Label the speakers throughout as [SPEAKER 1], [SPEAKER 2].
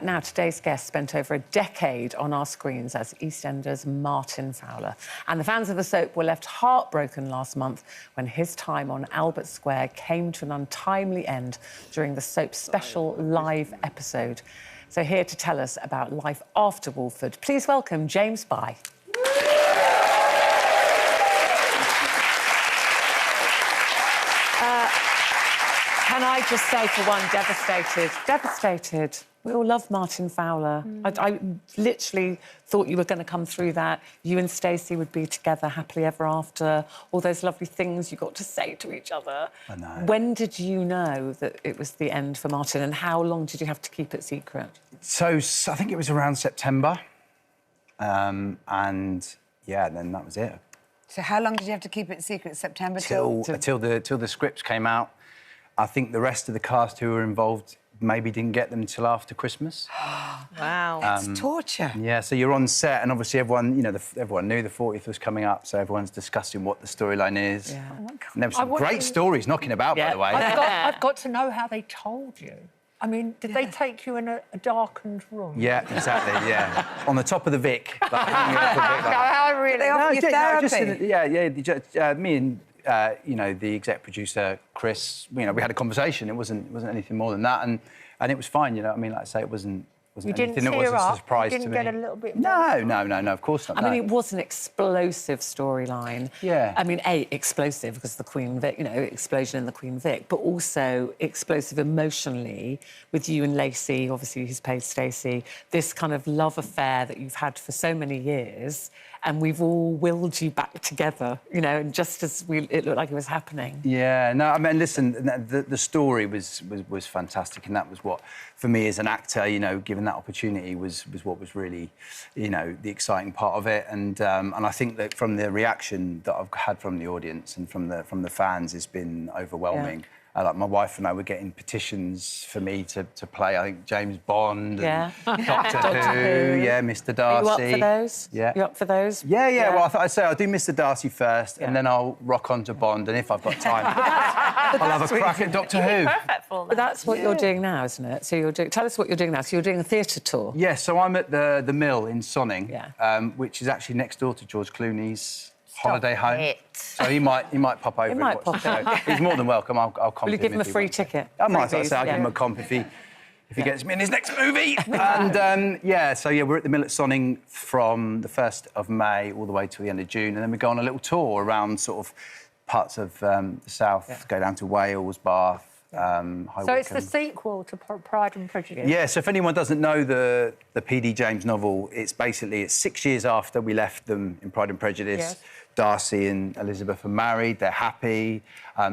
[SPEAKER 1] Now, today's guest spent over a decade on our screens as Eastenders' Martin Fowler. And the fans of the soap were left heartbroken last month when his time on Albert Square came to an untimely end during the soap's special live episode. So here to tell us about life after Walford, please welcome James Bye. Can I just say for one, devastated. We all love Martin Fowler. I literally thought you were going to come through that. You and Stacey would be together happily ever after. All those lovely things you got to say to each other.
[SPEAKER 2] I know.
[SPEAKER 1] When did you know that it was the end for Martin, and how long did you have to keep it secret?
[SPEAKER 2] So I think it was around September. And, yeah, then that was it.
[SPEAKER 3] So how long did you have to keep it secret? September
[SPEAKER 2] Till the scripts came out. I think the rest of the cast who were involved maybe didn't get them until after Christmas.
[SPEAKER 3] Wow. That's torture.
[SPEAKER 2] Yeah, so you're on set and obviously everyone, you know, everyone knew the 40th was coming up, so everyone's discussing what the storyline is.
[SPEAKER 1] Yeah.
[SPEAKER 3] Oh my God.
[SPEAKER 2] And there were some great stories knocking about, by the way.
[SPEAKER 4] I've got to know how they told you. I mean, did they take you in a darkened room?
[SPEAKER 2] Yeah, exactly, yeah. On the top of the Vic. Like,
[SPEAKER 4] I really...
[SPEAKER 3] They offer you therapy?
[SPEAKER 2] Me and, you know, the exec producer, Chris, you know, we had a conversation. It wasn't anything more than that, and it was fine, you know. I mean, like I say, it wasn't anything that was a surprise to me.
[SPEAKER 4] You didn't get a little bit...
[SPEAKER 2] No, of course not.
[SPEAKER 1] I mean, it was an explosive storyline.
[SPEAKER 2] Yeah.
[SPEAKER 1] I mean, explosive because the Queen Vic, you know, explosion in the Queen Vic, but also explosive emotionally with you and Lacey, obviously, who's played Stacey, this kind of love affair that you've had for so many years, and we've all willed you back together, you know, and just as it looked like it was happening.
[SPEAKER 2] Yeah, no, I mean, listen, the story was fantastic, and that was what, for me as an actor, you know, given that opportunity was what was really, you know, the exciting part of it, and I think that from the reaction that I've had from the audience and from the fans, it's been overwhelming.
[SPEAKER 1] Yeah.
[SPEAKER 2] Like my wife and I were getting petitions for me to play, I think, James Bond and Doctor Who, yeah, Mr. Darcy.
[SPEAKER 1] Are you up for those?
[SPEAKER 2] Yeah.
[SPEAKER 1] You up for those?
[SPEAKER 2] Yeah. Well, I thought I'd say I'll do Mr. Darcy first, and then I'll rock on to Bond, and if I've got time, I'll have a crack at Doctor Who.
[SPEAKER 5] Perfect for that.
[SPEAKER 1] But that's what you're doing now, isn't it? So tell us what you're doing now. So you're doing a theatre tour.
[SPEAKER 2] Yeah, so I'm at the Mill in Sonning,
[SPEAKER 1] Yeah.
[SPEAKER 2] which is actually next door to George Clooney's holiday home.
[SPEAKER 5] it.
[SPEAKER 2] So he might pop over.
[SPEAKER 1] He might pop
[SPEAKER 2] in. He's more than welcome. I'll comp
[SPEAKER 1] Will you
[SPEAKER 2] him
[SPEAKER 1] give him a
[SPEAKER 2] if he
[SPEAKER 1] free
[SPEAKER 2] wants.
[SPEAKER 1] ticket?
[SPEAKER 2] I might.
[SPEAKER 1] Freebies,
[SPEAKER 2] I'll give him a comp if he gets me in his next movie. And so we're at the Mill at Sonning from the 1st of May all the way to the end of June, and then we go on a little tour around sort of parts of the south, go down to Wales, Bath.
[SPEAKER 4] So it's the sequel to Pride and Prejudice?
[SPEAKER 2] Yeah, so if anyone doesn't know the P.D. James novel, it's 6 years after we left them in Pride and Prejudice.
[SPEAKER 4] Yes.
[SPEAKER 2] Darcy and Elizabeth are married, they're happy,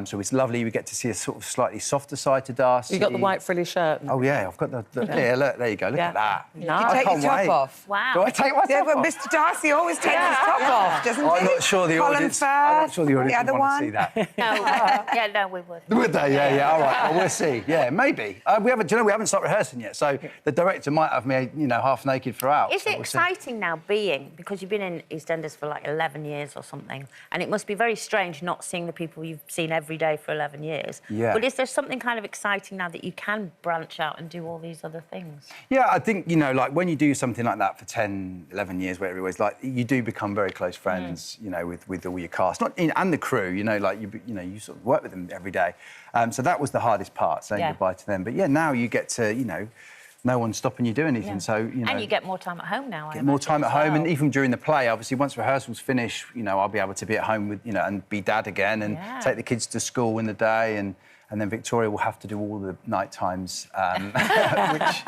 [SPEAKER 2] so it's lovely. We get to see a sort of slightly softer side to Darcy.
[SPEAKER 1] You got the white frilly shirt.
[SPEAKER 2] Oh, yeah, I've got yeah, look, there you go, look at that.
[SPEAKER 1] Nice.
[SPEAKER 3] Take your top off.
[SPEAKER 5] Wow.
[SPEAKER 2] Do I take my
[SPEAKER 3] Yeah,
[SPEAKER 2] top
[SPEAKER 3] but
[SPEAKER 2] off?
[SPEAKER 3] Mr. Darcy always takes his top off, doesn't he?
[SPEAKER 2] I'm not sure the audience would want to see that.
[SPEAKER 5] No, we would.
[SPEAKER 2] Would they? Yeah, all right. Well, we'll see. Yeah, maybe. We haven't started rehearsing yet, so the director might have me, you know, half naked throughout.
[SPEAKER 5] Is
[SPEAKER 2] so
[SPEAKER 5] it exciting now because you've been in EastEnders for like 11 years or something, and it must be very strange not seeing the people you've seen every day for 11 years.
[SPEAKER 2] Yeah.
[SPEAKER 5] But is there something kind of exciting now that you can branch out and do all these other things?
[SPEAKER 2] Yeah, I think, you know, like, when you do something like that for 10, 11 years, whatever it was, like, you do become very close friends, you know, with all your cast. And the crew, you know, like, you sort of work with them every day. So that was the hardest part, saying goodbye to them. But, yeah, now you get to, you know, no one's stopping you doing anything, so, you know...
[SPEAKER 5] And you get more time at home now,
[SPEAKER 2] Get more time at home, and even during the play, obviously, once rehearsals finish, you know, I'll be able to be at home with, you know, and be dad again and take the kids to school in the day, and then Victoria will have to do all the night times, which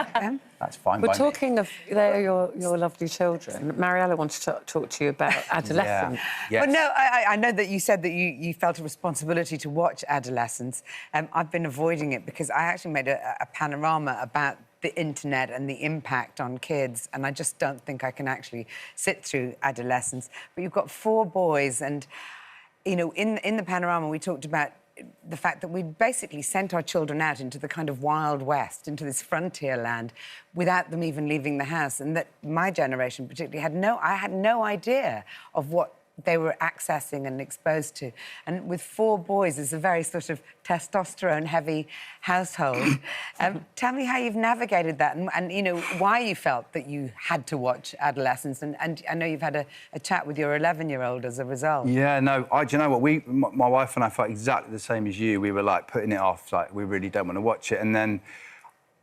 [SPEAKER 2] that's fine by me.
[SPEAKER 1] We're talking of your lovely children. Mariella wanted to talk to you about adolescence.
[SPEAKER 2] Yeah.
[SPEAKER 3] Well, no, I know that you said that you felt a responsibility to watch adolescence. I've been avoiding it because I actually made a panorama about the internet and the impact on kids, and I just don't think I can actually sit through adolescence. But you've got 4 boys, and, you know, in the panorama we talked about the fact that we basically sent our children out into the kind of Wild West, into this frontier land, without them even leaving the house, and that my generation particularly had no idea of what they were accessing and exposed to. And with 4 boys, it's a very sort of testosterone-heavy household. Tell me how you've navigated that and, you know, why you felt that you had to watch Adolescence. And I know you've had a chat with your 11-year-old as a result.
[SPEAKER 2] Yeah, no, do you know what? My wife and I felt exactly the same as you. We were, like, putting it off, like, we really don't want to watch it. And then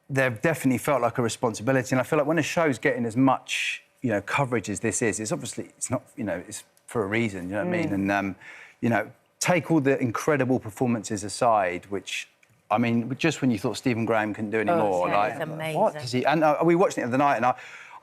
[SPEAKER 2] there definitely felt like a responsibility. And I feel like when a show's getting as much, you know, coverage as this is, it's obviously, it's not, you know, it's for a reason, you know what I mean? And, you know, take all the incredible performances aside, which, I mean, just when you thought Stephen Graham couldn't do anymore,
[SPEAKER 5] yeah,
[SPEAKER 2] like,
[SPEAKER 5] it's amazing.
[SPEAKER 2] what does he... And we watched it the other night, and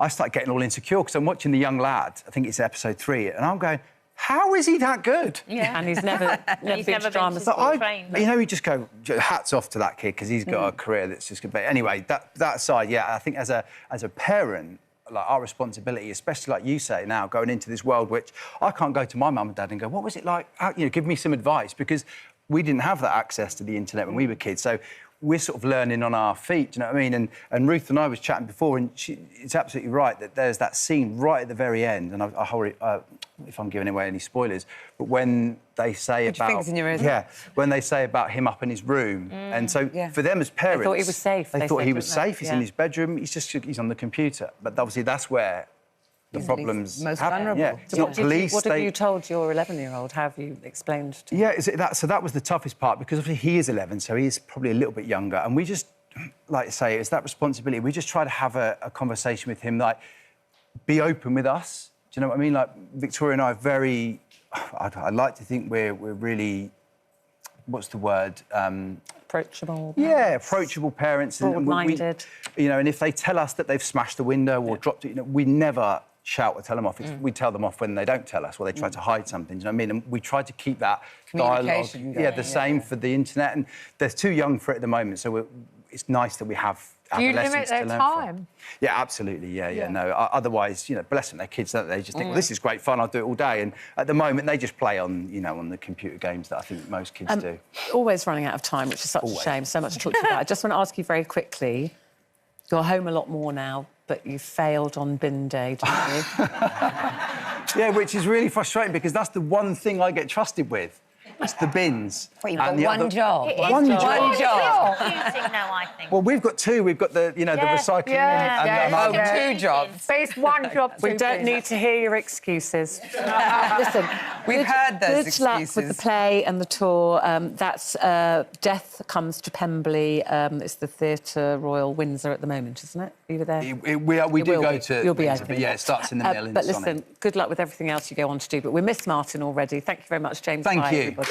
[SPEAKER 2] I started getting all insecure, because I'm watching The Young Lad, I think it's episode 3, and I'm going, how is he that good?
[SPEAKER 5] Yeah.
[SPEAKER 1] And he's never
[SPEAKER 5] He's never been to
[SPEAKER 2] So
[SPEAKER 5] school trained.
[SPEAKER 2] you know, you just go, hats off to that kid, because he's got a career that's just good. But anyway, that side, yeah, I think as a parent, like, our responsibility, especially like you say now, going into this world, which I can't go to my mum and dad and go, what was it like? You know, give me some advice, because we didn't have that access to the internet when we were kids. So we're sort of learning on our feet, do you know what I mean? And Ruth and I was chatting before, and it's absolutely right that there's that scene right at the very end, and I hurry, if I'm giving away any spoilers, but when they say
[SPEAKER 3] Put your fingers in your ears.
[SPEAKER 2] Yeah, when they say about him up in his room. And so for them as parents...
[SPEAKER 1] They thought he was safe.
[SPEAKER 2] They thought he was safe, he's in
[SPEAKER 1] Yeah.
[SPEAKER 2] his bedroom, he's on the computer. But obviously that's where the problems
[SPEAKER 3] most
[SPEAKER 2] happen.
[SPEAKER 3] vulnerable.
[SPEAKER 2] Yeah, it's not police.
[SPEAKER 1] What have you told your 11-year-old? How have you explained to him?
[SPEAKER 2] Yeah, so that was the toughest part, because obviously he is 11, so he is probably a little bit younger. And we just, like I say, it's that responsibility. We just try to have a conversation with him, like, be open with us. Do you know what I mean? Like, Victoria and I are very... I'd like to think we're really... What's the word?
[SPEAKER 1] Approachable.
[SPEAKER 2] Yeah, approachable parents.
[SPEAKER 1] Broad-minded.
[SPEAKER 2] You know, and if they tell us that they've smashed a window or dropped it, you know, we never shout or tell them off. We tell them off when they don't tell us, or they try to hide something. Do you know what I mean? And we try to keep that dialogue,
[SPEAKER 3] Communication going,
[SPEAKER 2] the same for the internet. And they're too young for it at the moment, so it's nice that we have
[SPEAKER 4] Do you
[SPEAKER 2] adolescents
[SPEAKER 4] limit their
[SPEAKER 2] to learn
[SPEAKER 4] time?
[SPEAKER 2] from. Yeah, absolutely. Yeah. No, otherwise, you know, bless them, they're kids, don't they? They just think, well, this is great fun, I'll do it all day. And at the moment, they just play on, you know, on the computer games that I think most kids do.
[SPEAKER 1] Always running out of time, which is such a shame. So much to talk to you about. I just want to ask you very quickly, you're home a lot more now, but you failed on bin day, didn't you?
[SPEAKER 2] Yeah, which is really frustrating, because that's the one thing I get trusted with. It's the bins.
[SPEAKER 3] Well, you've got one job.
[SPEAKER 2] One job.
[SPEAKER 3] One job.
[SPEAKER 5] Confusing now, I think.
[SPEAKER 2] Well, we've got 2. We've got the, you know, the recycling and
[SPEAKER 3] 2 jobs.
[SPEAKER 4] It's one job.
[SPEAKER 1] We don't need to hear your excuses. Listen,
[SPEAKER 3] We've heard those
[SPEAKER 1] good luck with
[SPEAKER 3] excuses.
[SPEAKER 1] the play and the tour. That's Death Comes to Pemberley. It's the Theatre Royal Windsor at the moment, isn't it? Are you there?
[SPEAKER 2] we do
[SPEAKER 1] will
[SPEAKER 2] go
[SPEAKER 1] be.
[SPEAKER 2] to
[SPEAKER 1] You'll be
[SPEAKER 2] Windsor,
[SPEAKER 1] open.
[SPEAKER 2] but yeah, it starts in the middle.
[SPEAKER 1] But listen, good luck with everything else you go on to do. But we miss Martin already. Thank you very much, James.
[SPEAKER 2] Thank
[SPEAKER 1] Bye,
[SPEAKER 2] you.
[SPEAKER 1] everybody.